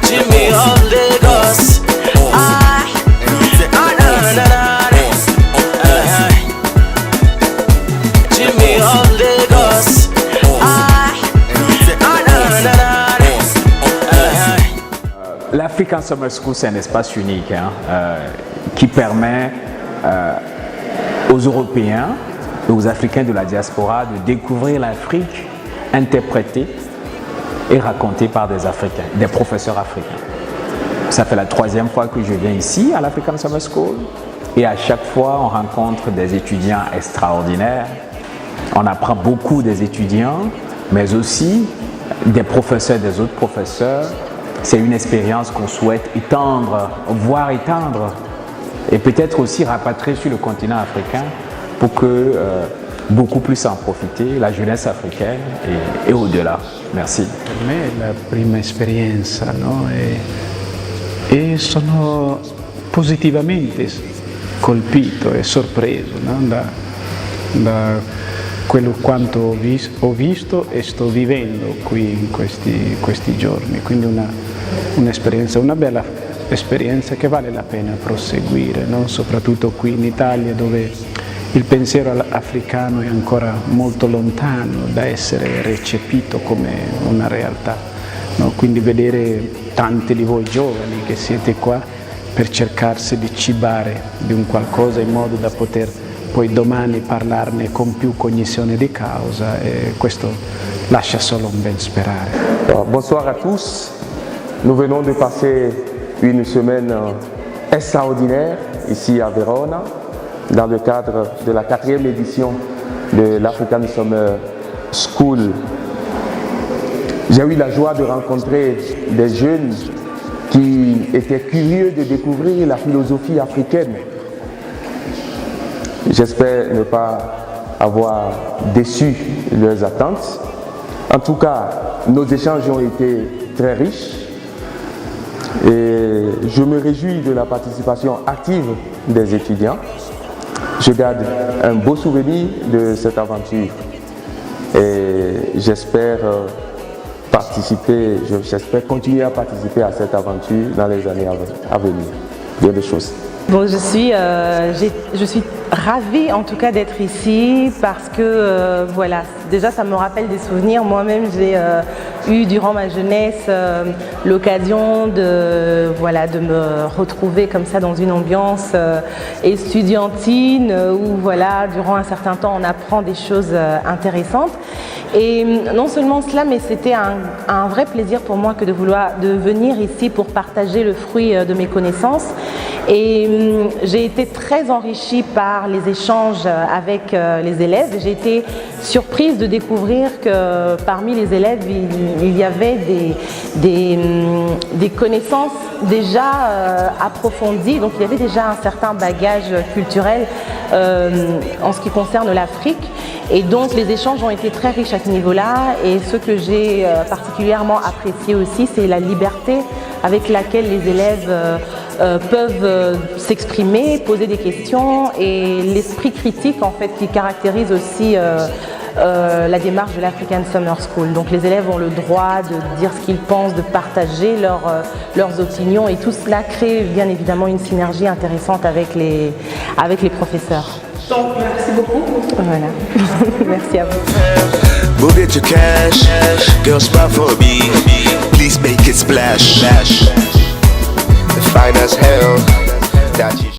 Jimmy of Lagos. Jimmy of Lagos. L'African Summer School, c'est un espace unique qui permet aux Européens et aux Africains de la diaspora de découvrir l'Afrique interprétée et racontée par des Africains, des professeurs africains. Ça fait la 3e fois que je viens ici à l'African Summer School et à chaque fois on rencontre des étudiants extraordinaires. On apprend beaucoup des étudiants, mais aussi des professeurs, des autres professeurs. C'est une expérience qu'on souhaite étendre, voire étendre, et peut-être aussi rapatrier sur le continent africain pour que beaucoup puissent en profiter, la jeunesse africaine et au-delà. Merci. Per me è la prima esperienza, no? E sono positivamente colpito e sorpreso, no? da quello quanto ho visto e sto vivendo qui in questi giorni, quindi un'esperienza, una bella esperienza che vale la pena proseguire, no? Soprattutto qui in Italia dove il pensiero africano è ancora molto lontano da essere recepito come una realtà, no? Quindi vedere tanti di voi giovani che siete qua per cercarsi di cibare di un qualcosa in modo da poter poi domani parlarne con più cognizione di causa, e questo lascia solo un ben sperare. Bonsoir à tous. Nous venons de passer une semaine extraordinaire ici à Verona dans le cadre de la 4e édition de l'African Summer School. J'ai eu la joie de rencontrer des jeunes qui étaient curieux de découvrir la philosophie africaine. J'espère ne pas avoir déçu leurs attentes. En tout cas, nos échanges ont été très riches et je me réjouis de la participation active des étudiants. Je garde un beau souvenir de cette aventure et j'espère continuer à participer à cette aventure dans les années à venir. Bien des choses. Bon, je suis ravie en tout cas d'être ici parce que voilà, déjà ça me rappelle des souvenirs. Moi-même j'ai eu durant ma jeunesse l'occasion de me retrouver comme ça dans une ambiance estudiantine où voilà, durant un certain temps on apprend des choses intéressantes. Et non seulement cela, mais c'était un vrai plaisir pour moi que de venir ici pour partager le fruit de mes connaissances. Et j'ai été très enrichie par les échanges avec les élèves. J'ai été surprise de découvrir que parmi les élèves, il y avait des connaissances déjà approfondies. Donc il y avait déjà un certain bagage culturel en ce qui concerne l'Afrique. Et donc les échanges ont été très riches à ce niveau-là. Et ce que j'ai particulièrement apprécié aussi, c'est la liberté avec laquelle les élèves peuvent s'exprimer, poser des questions, et l'esprit critique en fait qui caractérise aussi la démarche de l'African Summer School. Donc les élèves ont le droit de dire ce qu'ils pensent, de partager leurs opinions, et tout cela crée bien évidemment une synergie intéressante avec les professeurs. Donc merci beaucoup. Voilà. Merci à vous. Go get your cash, girl spot for me. Please make it splash. The fine as hell. That you